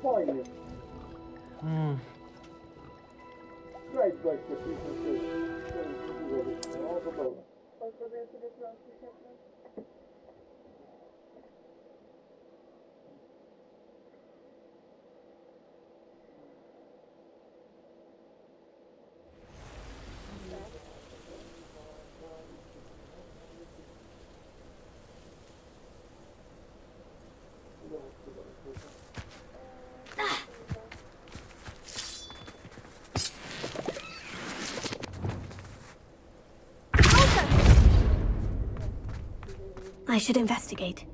Fajnie. Great breakfast. No, to pełne. I should investigate.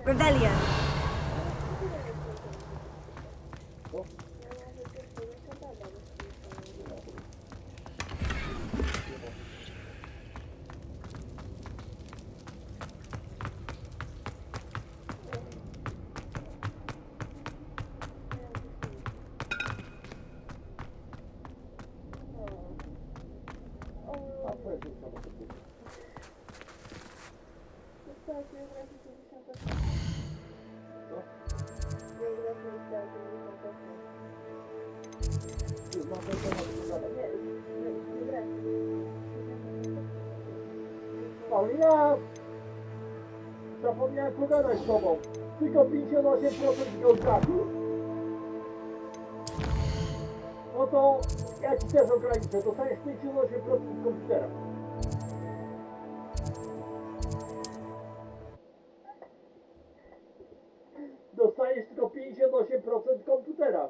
Revelio. Paulina! Zapomniałem pogadać z tobą. Tylko 58% geografii. No to ja ci też ograniczę. Dostajesz 58% komputera. Dostajesz tylko 58% komputera.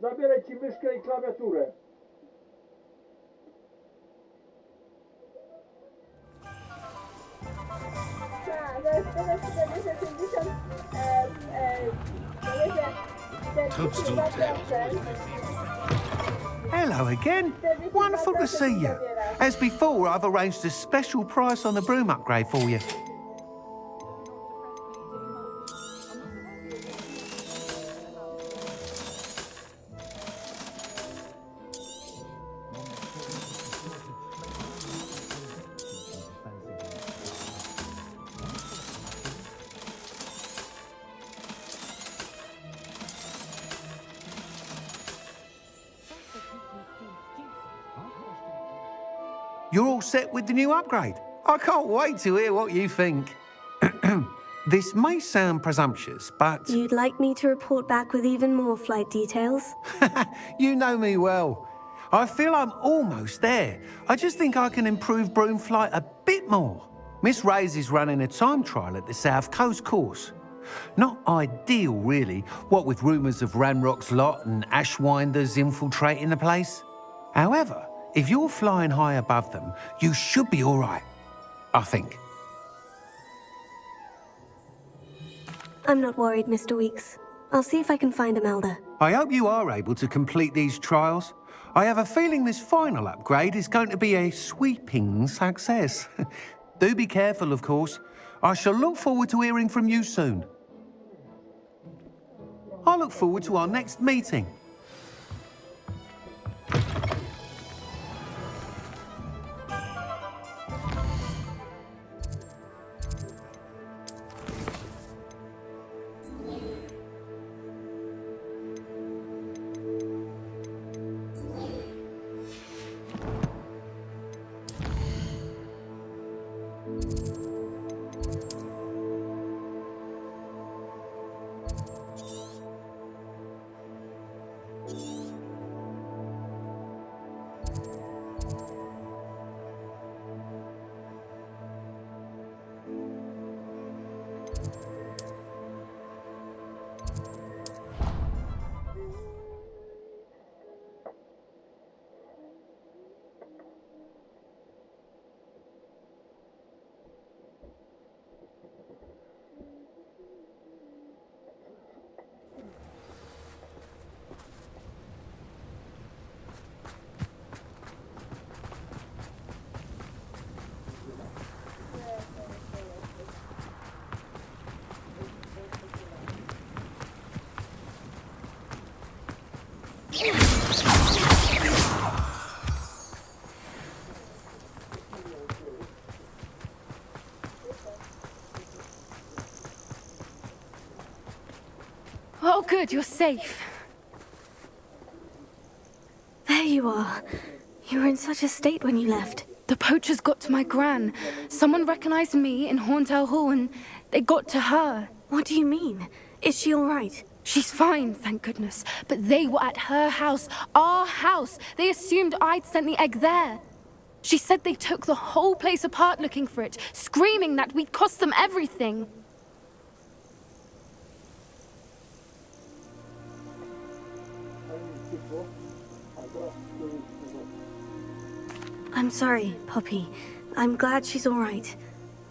Zabierę ci myszkę i klawiaturę. Hello again. Wonderful to see you. As before, I've arranged a special price on the broom upgrade for you. You're all set with the new upgrade. I can't wait to hear what you think. This may sound presumptuous, but... You'd like me to report back with even more flight details? You know me well. I feel I'm almost there. I just think I can improve broom flight a bit more. Miss Ray's is running a time trial at the South Coast course. Not ideal, really, what with rumours of Ranrock's lot and Ashwinders infiltrating the place. However, if you're flying high above them, you should be all right, I think. I'm not worried, Mr. Weeks. I'll see if I can find Imelda. I hope you are able to complete these trials. I have a feeling this final upgrade is going to be a sweeping success. Do be careful, of course. I shall look forward to hearing from you soon. I look forward to our next meeting. Oh, good, you're safe. There you are. You were in such a state when you left. The poachers got to my gran. Someone recognized me in Horntail Hall and they got to her. What do you mean? Is she all right? She's fine, thank goodness. But they were at her house, our house. They assumed I'd sent the egg there. She said they took the whole place apart looking for it, screaming that we'd cost them everything. I'm sorry, Poppy. I'm glad she's all right.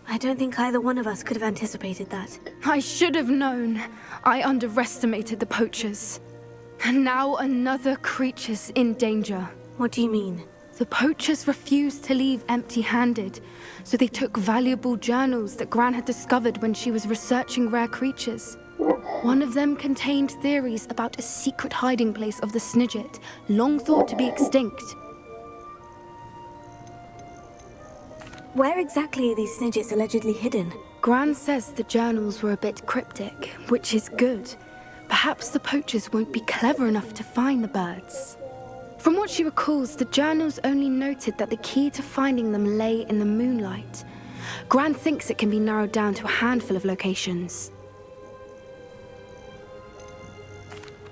I don't think either one of us could have anticipated that. I should have known. I underestimated the poachers. And now another creature's in danger. What do you mean? The poachers refused to leave empty-handed, so they took valuable journals that Gran had discovered when she was researching rare creatures. One of them contained theories about a secret hiding place of the Snidget, long thought to be extinct. Where exactly are these Snidgets allegedly hidden? Gran says the journals were a bit cryptic, which is good. Perhaps the poachers won't be clever enough to find the birds. From what she recalls, the journals only noted that the key to finding them lay in the moonlight. Gran thinks it can be narrowed down to a handful of locations.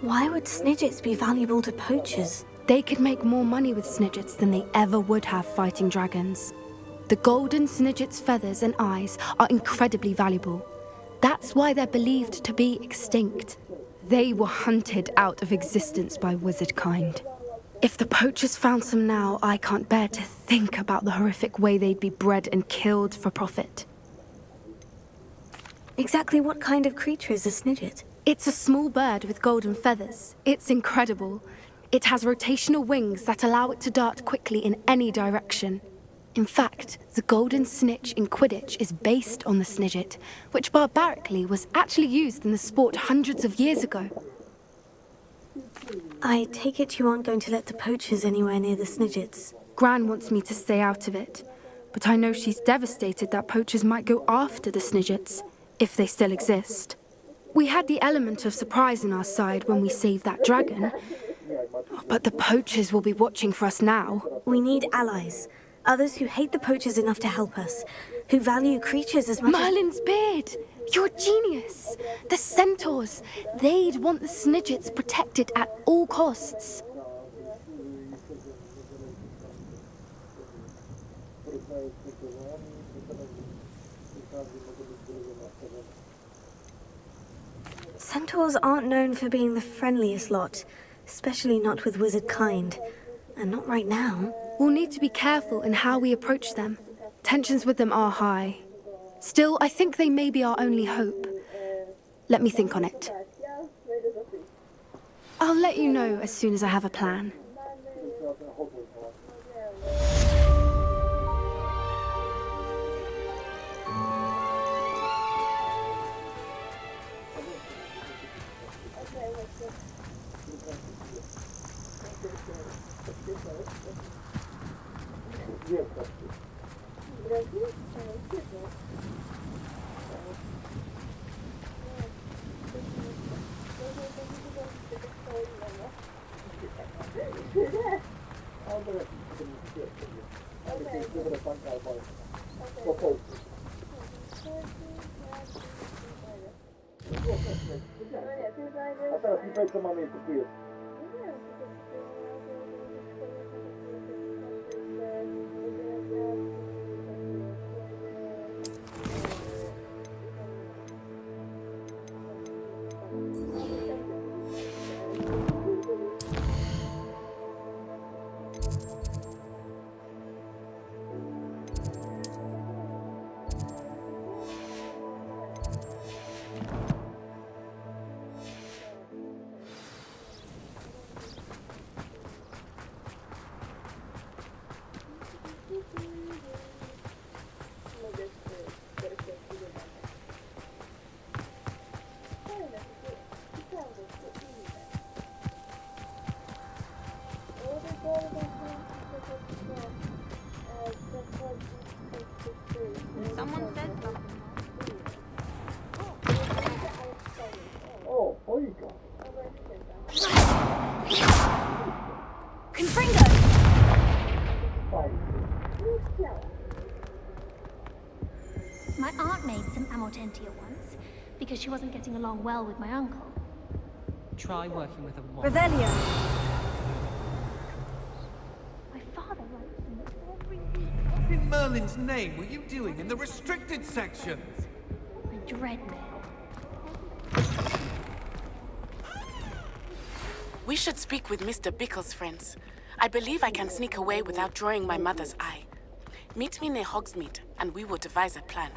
Why would Snidgets be valuable to poachers? They could make more money with Snidgets than they ever would have fighting dragons. The golden Snidget's feathers and eyes are incredibly valuable. That's why they're believed to be extinct. They were hunted out of existence by wizard kind. If the poachers found some now, I can't bear to think about the horrific way they'd be bred and killed for profit. Exactly what kind of creature is a Snidget? It's a small bird with golden feathers. It's incredible. It has rotational wings that allow it to dart quickly in any direction. In fact, the golden snitch in Quidditch is based on the Snidget, which barbarically was actually used in the sport hundreds of years ago. I take it you aren't going to let the poachers anywhere near the Snidgets. Gran wants me to stay out of it, but I know she's devastated that poachers might go after the Snidgets, if they still exist. We had the element of surprise on our side when we saved that dragon, but the poachers will be watching for us now. We need allies. Others who hate the poachers enough to help us, who value creatures as much Merlin's beard! You're a genius! The centaurs! They'd want the Snidgets protected at all costs. Centaurs aren't known for being the friendliest lot, especially not with wizard kind. And not right now. We'll need to be careful in how we approach them. Tensions with them are high. Still, I think they may be our only hope. Let me think on it. I'll let you know as soon as I have a plan. A teraz mi powiedz, co mamy tu jest. My aunt made some amortentia once, because she wasn't getting along well with my uncle. Try working with a wand. Revelio. My father writes them every week. What in Merlin's name were you doing in the restricted section? I dread mail. We should speak with Mr. Bickle's friends. I believe I can sneak away without drawing my mother's eye. Meet me near Hogsmeade, and we will devise a plan.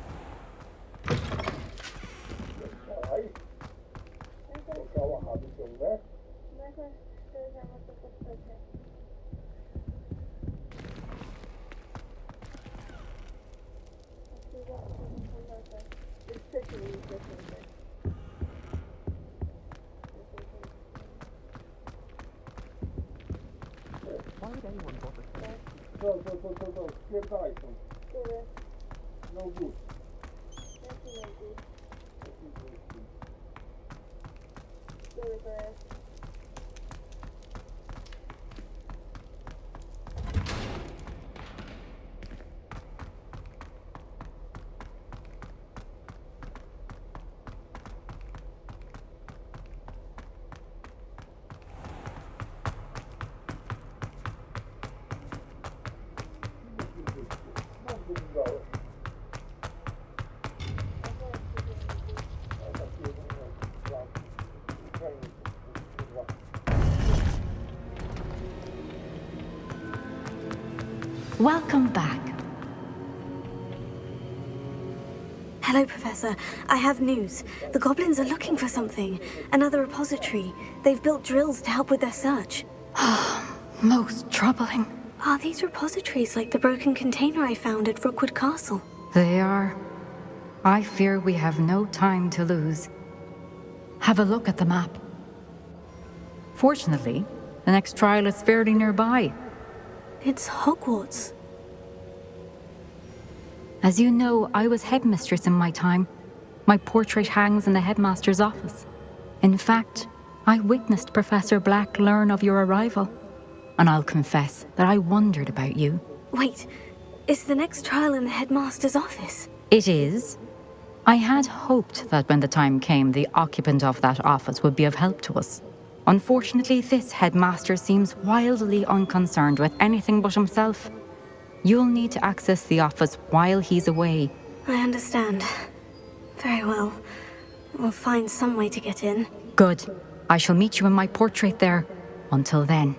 Why would anyone bother? To, spierdalaj stąd. No good. Welcome back. Hello, Professor. I have news. The goblins are looking for something. Another repository. They've built drills to help with their search. Most troubling. Are these repositories like the broken container I found at Rookwood Castle? They are. I fear we have no time to lose. Have a look at the map. Fortunately, the next trial is fairly nearby. It's Hogwarts. As you know, I was headmistress in my time. My portrait hangs in the headmaster's office. In fact, I witnessed Professor Black learn of your arrival. And I'll confess that I wondered about you. Wait, is the next trial in the headmaster's office? It is. I had hoped that when the time came, the occupant of that office would be of help to us. Unfortunately, this headmaster seems wildly unconcerned with anything but himself. You'll need to access the office while he's away. I understand. Very well. We'll find some way to get in. Good. I shall meet you in my portrait there. Until then.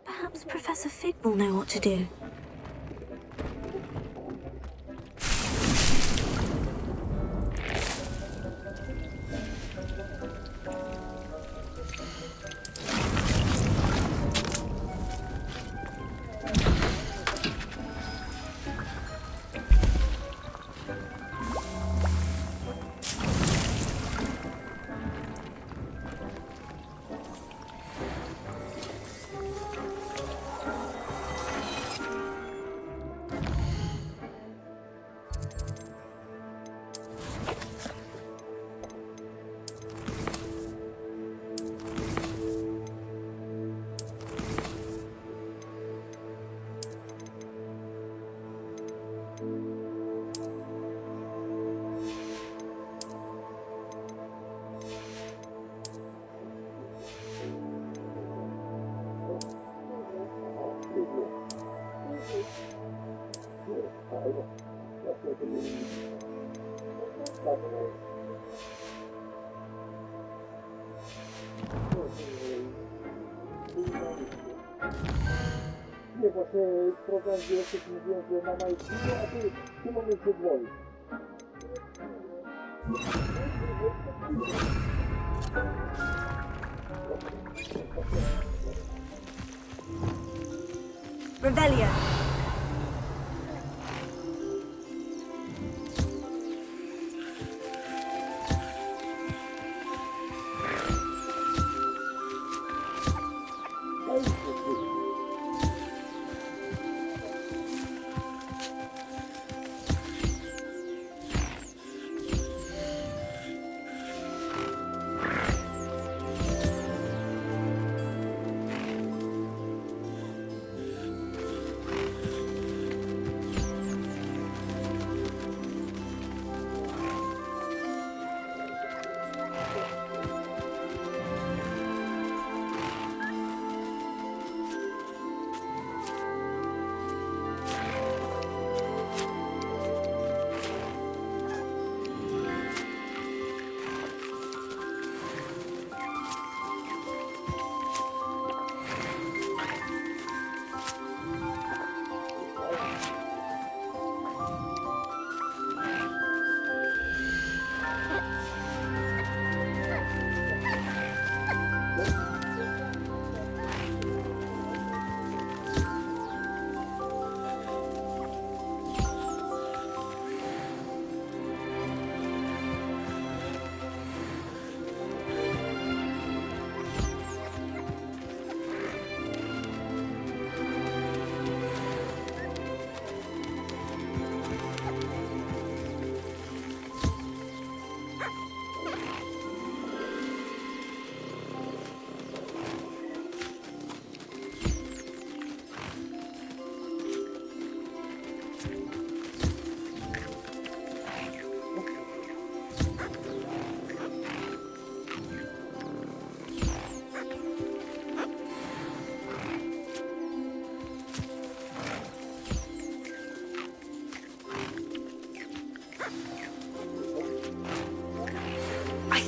Perhaps Professor Fig will know what to do. Nie, właśnie program, gdzie jesteś, mówiłem, że mama jest dziwna, a ty mamy się dwoje. Revelio.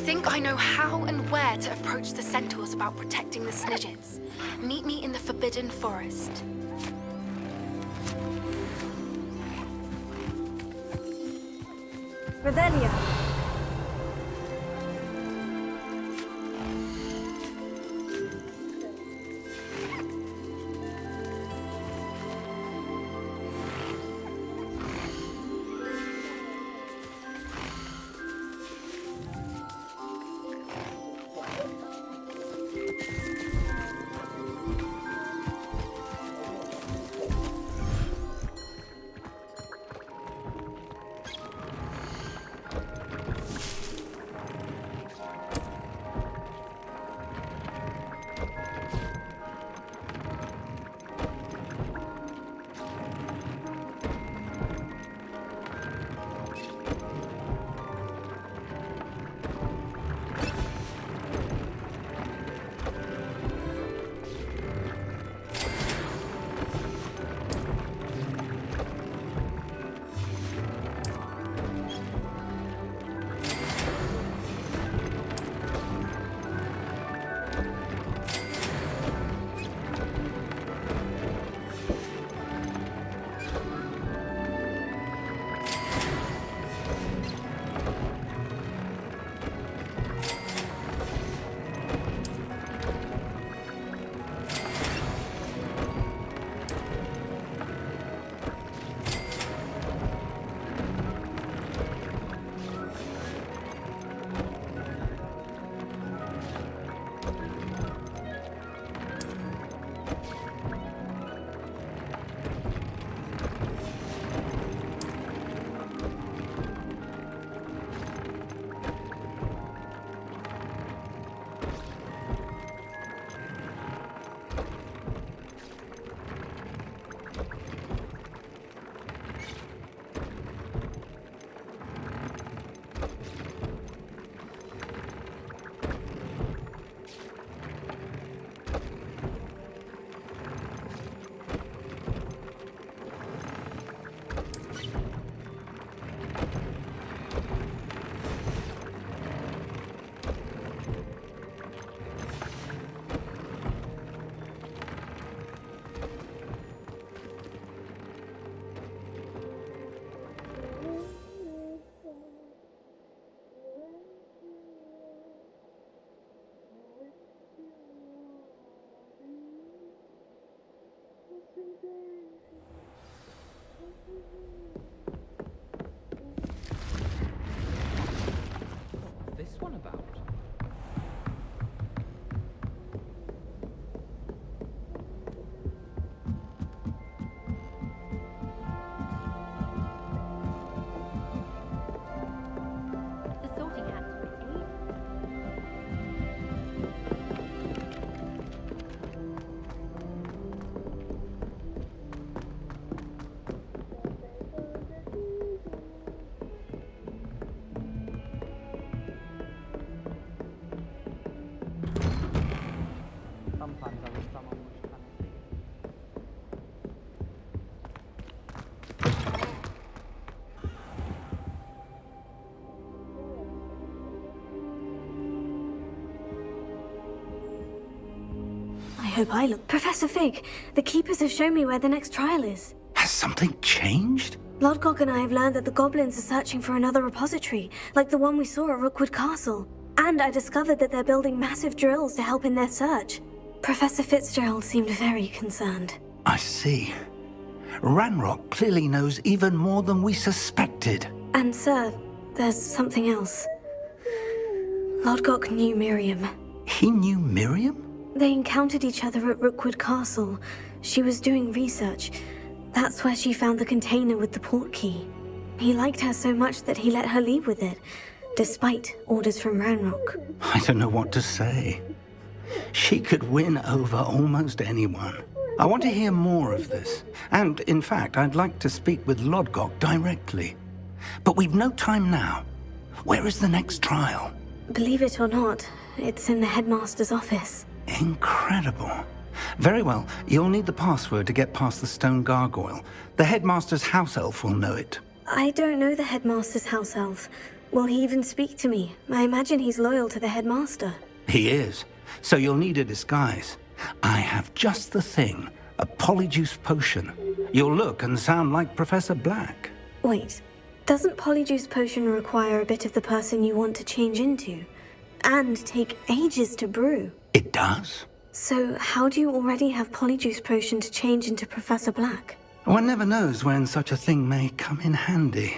think I know how and where to approach the centaurs about protecting the Snidgets. Meet me in the Forbidden Forest. Revelio. This one about? The sorting hat, eh? Sometimes I wish someone would come and see. I hope I look. Professor Fig, the Keepers have shown me where the next trial is. Has something changed? Lodgok and I have learned that the goblins are searching for another repository, like the one we saw at Rookwood Castle. And I discovered that they're building massive drills to help in their search. Professor Fitzgerald seemed very concerned. I see. Ranrock clearly knows even more than we suspected. And sir, there's something else. Lodgok knew Miriam. He knew Miriam? They encountered each other at Rookwood Castle. She was doing research. That's where she found the container with the port key. He liked her so much that he let her leave with it, despite orders from Ranrock. I don't know what to say. She could win over almost anyone. I want to hear more of this. And, in fact, I'd like to speak with Lodgok directly. But we've no time now. Where is the next trial? Believe it or not, it's in the headmaster's office. Incredible. Very well, you'll need the password to get past the stone gargoyle. The headmaster's house elf will know it. I don't know the headmaster's house elf. Will he even speak to me? I imagine he's loyal to the headmaster. He is. So you'll need a disguise. I have just the thing. A polyjuice potion. You'll look and sound like Professor Black. Wait, doesn't polyjuice potion require a bit of the person you want to change into? And take ages to brew? It does. So how do you already have polyjuice potion to change into Professor Black? One never knows when such a thing may come in handy.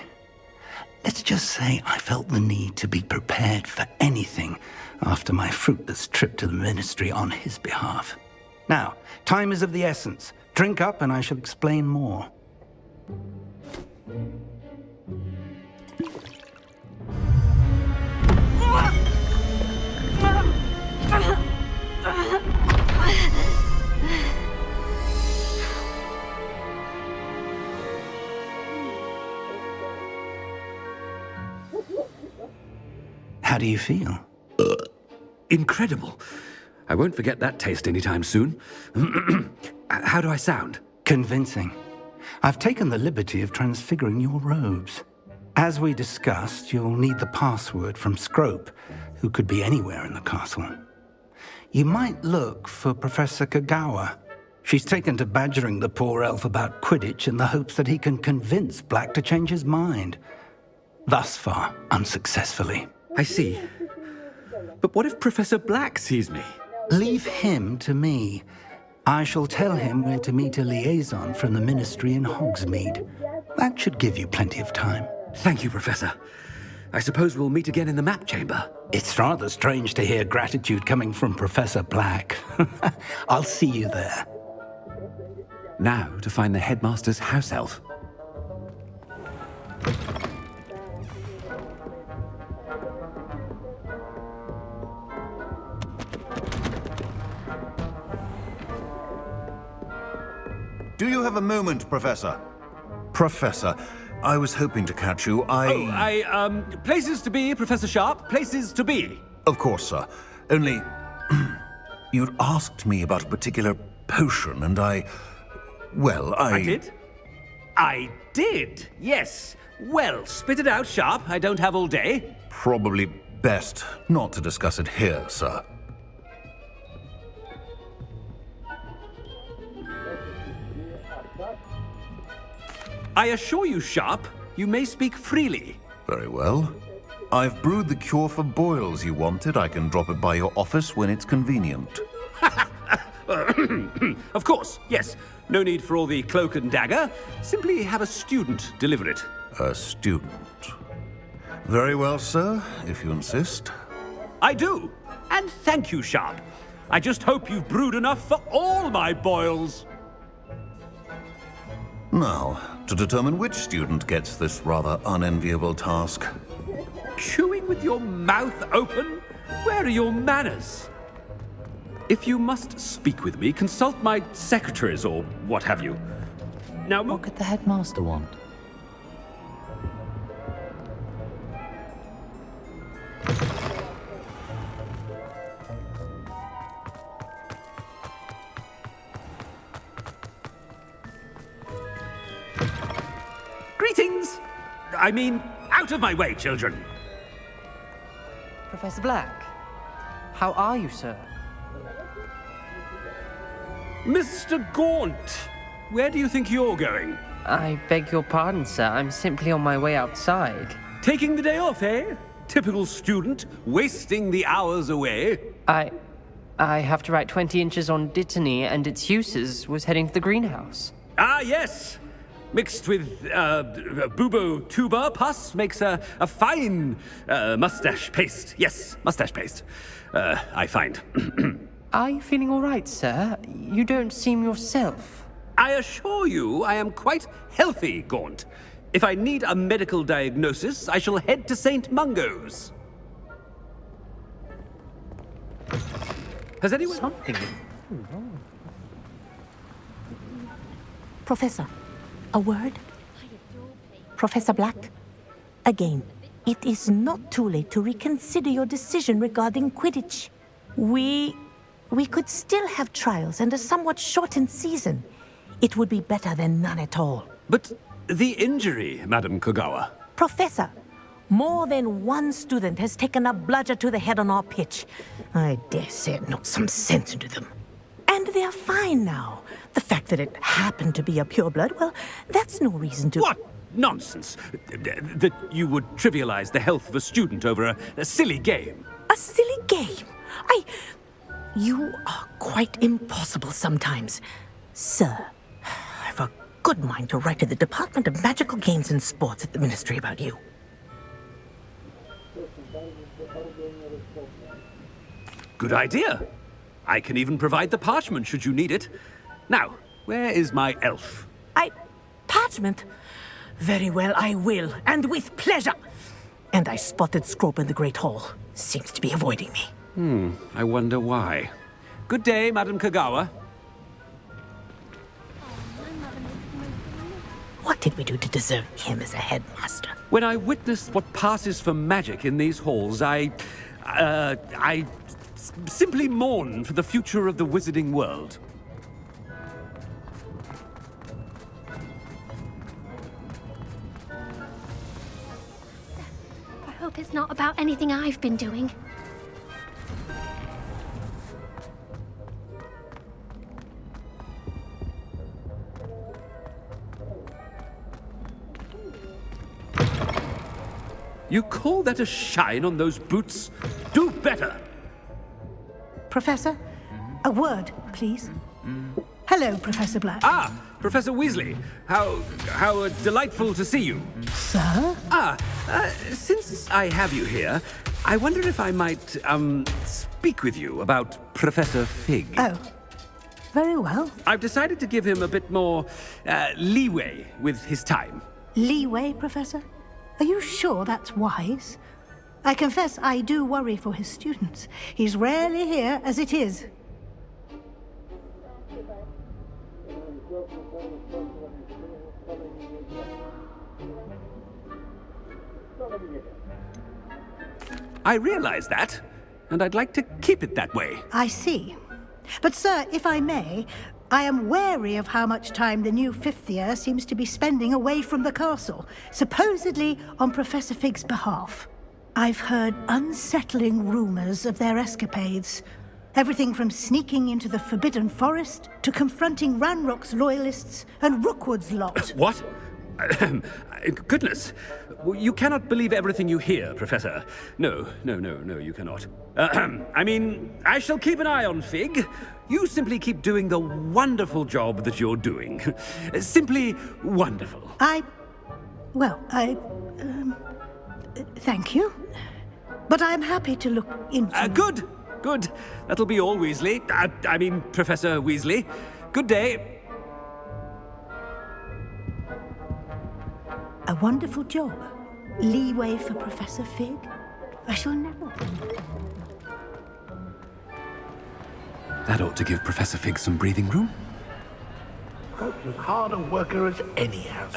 Let's just say I felt the need to be prepared for anything after my fruitless trip to the Ministry on his behalf. Now, time is of the essence. Drink up and I shall explain more. How do you feel? Incredible. I won't forget that taste anytime soon. How do I sound? Convincing. I've taken the liberty of transfiguring your robes. As we discussed, you'll need the password from Scrope, who could be anywhere in the castle. You might look for Professor Kagawa. She's taken to badgering the poor elf about Quidditch in the hopes that he can convince Black to change his mind. Thus far, unsuccessfully. I see. But what if Professor Black sees me? Leave him to me. I shall tell him where to meet a liaison from the Ministry in Hogsmeade. That should give you plenty of time. Thank you, Professor. I suppose we'll meet again in the map chamber. It's rather strange to hear gratitude coming from Professor Black. I'll see you there. Now to find the headmaster's house elf. Do you have a moment, Professor? Professor, I was hoping to catch you. Places to be, Professor Sharp. Places to be. Of course, sir. Only, you'd asked me about a particular potion, and I did? I did, yes. Well, spit it out, Sharp. I don't have all day. Probably best not to discuss it here, sir. I assure you, Sharp, you may speak freely. Very well. I've brewed the cure for boils you wanted. I can drop it by your office when it's convenient. Of course, yes. No need for all the cloak and dagger. Simply have a student deliver it. A student. Very well, sir, if you insist. I do. And thank you, Sharp. I just hope you've brewed enough for all my boils. Now, to determine which student gets this rather unenviable task. Chewing with your mouth open? Where are your manners? If you must speak with me, consult my secretaries or what have you. Now, what could the headmaster want? Greetings! I mean, out of my way, children! Professor Black, how are you, sir? Mr. Gaunt, where do you think you're going? I beg your pardon, sir. I'm simply on my way outside. Taking the day off, eh? Typical student, wasting the hours away. I have to write 20 inches on Dittany and its uses. Was heading to the greenhouse. Ah, yes! Mixed with bubo tuber pus makes a fine mustache paste. Yes, mustache paste. I find. Are you feeling all right, sir? You don't seem yourself. I assure you I am quite healthy, Gaunt. If I need a medical diagnosis, I shall head to St. Mungo's. Has anyone... Something... Professor, a word? Professor Black? Again, it is not too late to reconsider your decision regarding Quidditch. We could still have trials and a somewhat shortened season. It would be better than none at all. But the injury, Madam Kogawa. Professor, More than one student has taken a bludger to the head on our pitch. I dare say it knocked some sense into them. And they're fine now. The fact that it happened to be a pureblood, well, that's no reason to... What nonsense! That you would trivialize the health of a student over a silly game. A silly game? You are quite impossible sometimes. Sir, I've a good mind to write to the Department of Magical Games and Sports at the Ministry about you. Good idea. I can even provide the parchment should you need it. Now, where is my elf? Parchment? Very well, I will, and with pleasure. And I spotted Scrope in the Great Hall. Seems to be avoiding me. I wonder why. Good day, Madam Kagawa. What did we do to deserve him as a headmaster? When I witnessed what passes for magic in these halls, I simply mourn for the future of the wizarding world. I hope it's not about anything I've been doing. You call that a shine on those boots? Do better! Professor, a word, please. Hello, Professor Black. Ah, Professor Weasley. How delightful to see you. Sir? Since I have you here, I wonder if I might, speak with you about Professor Fig. Oh, very well. I've decided to give him a bit more, leeway with his time. Leeway, Professor? Are you sure that's wise? I confess I do worry for his students. He's rarely here as it is. I realize that, and I'd like to keep it that way. I see. But, sir, if I may, I am wary of how much time the new fifth year seems to be spending away from the castle, supposedly on Professor Fig's behalf. I've heard unsettling rumors of their escapades. Everything from sneaking into the Forbidden Forest to confronting Ranrock's loyalists and Rookwood's lot. What? Goodness. You cannot believe everything you hear, Professor. No, you cannot. I mean, I shall keep an eye on Fig. You simply keep doing the wonderful job that you're doing. Simply wonderful. Thank you. But I'm happy to look into... Good. That'll be all, Weasley. I mean, Professor Weasley. Good day. A wonderful job. Leeway for Professor Fig? I shall never... That ought to give Professor Fig some breathing room. Scrope's as hard a worker as any house.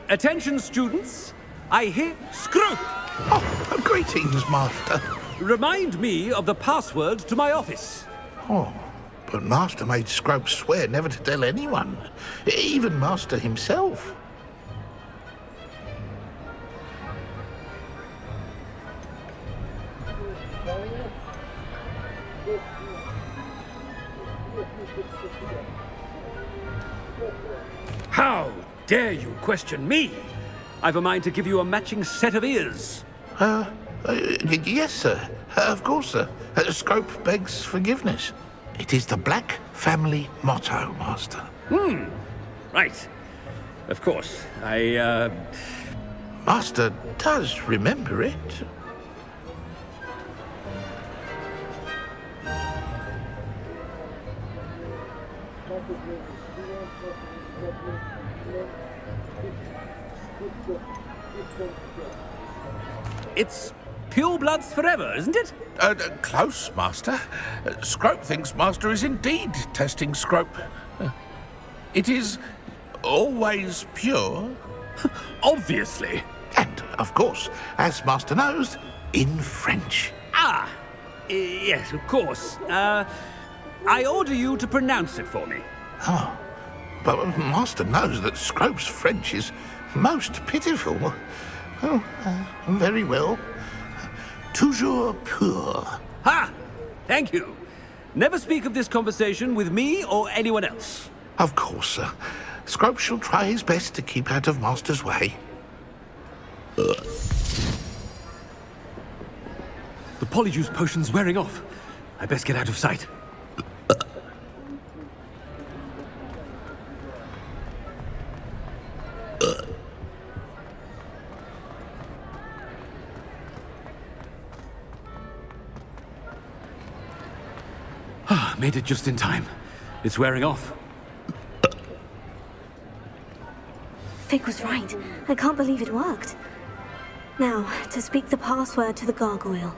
Attention, students. I hear Scrope. Oh, greetings, Master. Remind me of the password to my office. Oh, but Master made Scrope swear never to tell anyone, even Master himself. How dare you question me? I've a mind to give you a matching set of ears. Yes, sir. Of course, sir. Scrope begs forgiveness. It is the Black family motto, Master. Right. Of course. Master does remember it. It's purebloods forever, isn't it? Close, Master. Scrope thinks Master is indeed testing Scrope. It is always pure. Obviously. And, of course, as Master knows, in French. Yes, of course. I order you to pronounce it for me. Oh, but Master knows that Scrope's French is most pitiful. Oh, very well. Toujours pur. Ha! Thank you. Never speak of this conversation with me or anyone else. Of course, sir. Scrope shall try his best to keep out of Master's way. The polyjuice potion's wearing off. I best get out of sight. Made it just in time. It's wearing off. Fig was right. I can't believe it worked. Now, to speak the password to the gargoyle.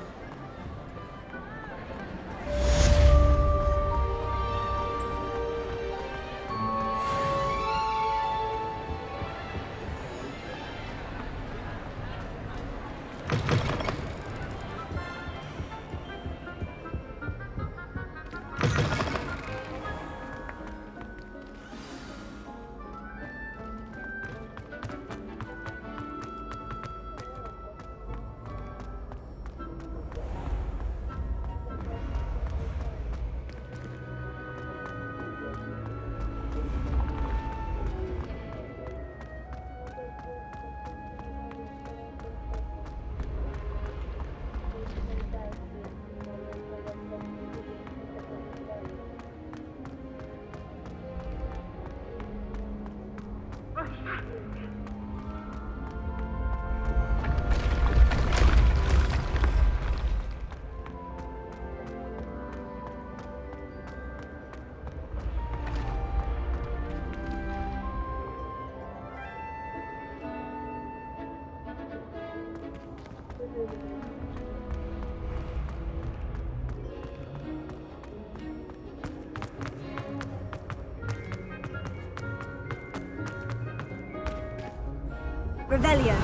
Revelio.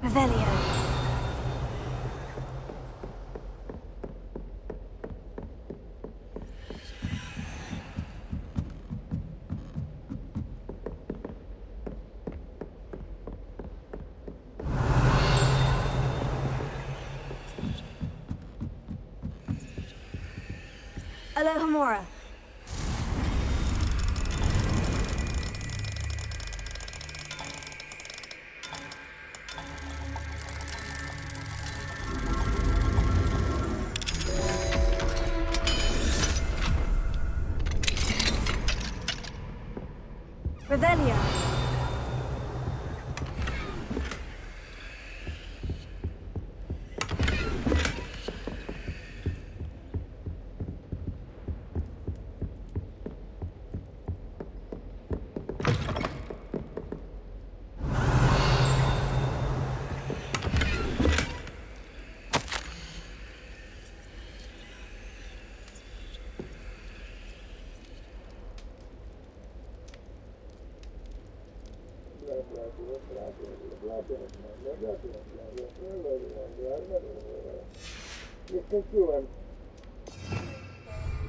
Revelio. Alohomora. Revelio.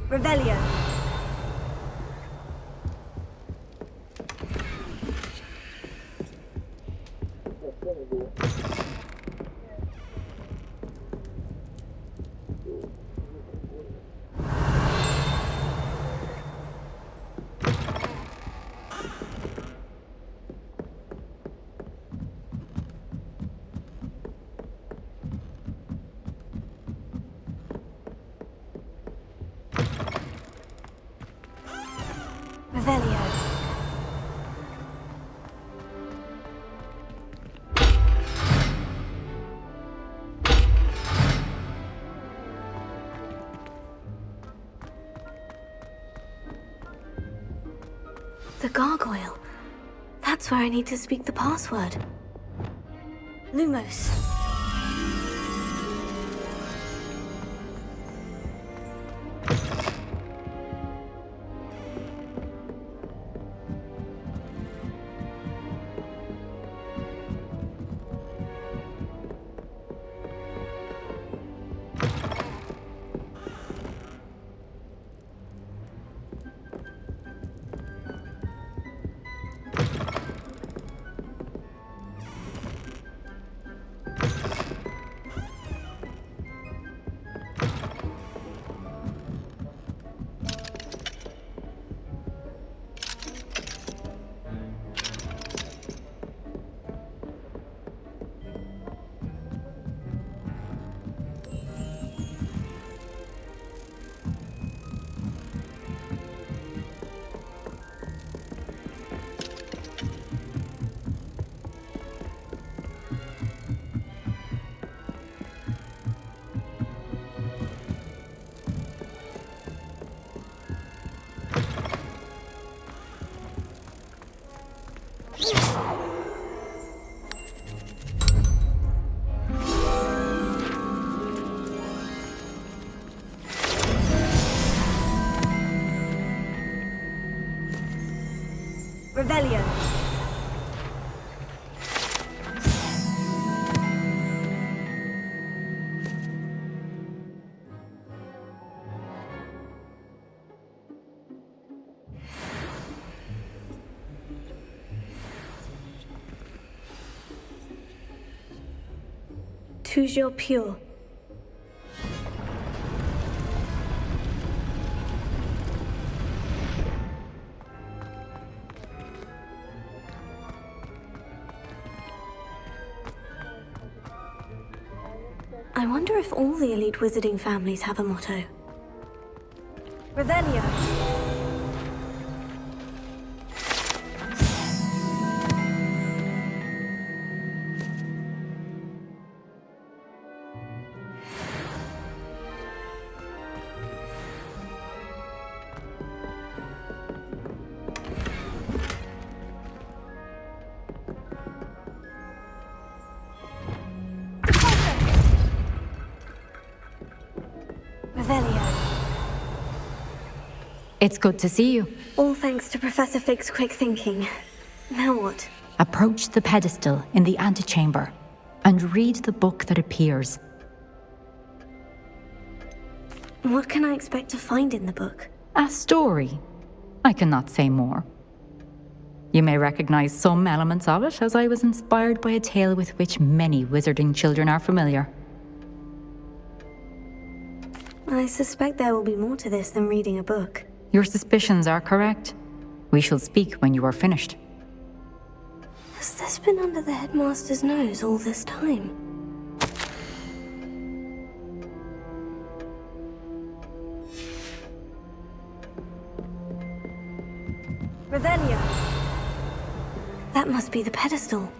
Revelio. Revelio. gargoyle. That's where I need to speak the password. Lumos. Revelio. Toujours pure. I wonder if all the elite wizarding families have a motto. Revelio. It's good to see you. All thanks to Professor Fig's quick thinking. Now what? Approach the pedestal in the antechamber and read the book that appears. What can I expect to find in the book? A story. I cannot say more. You may recognize some elements of it, as I was inspired by a tale with which many wizarding children are familiar. I suspect there will be more to this than reading a book. Your suspicions are correct. We shall speak when you are finished. Has this been under the headmaster's nose all this time? Revelio. That must be the pedestal.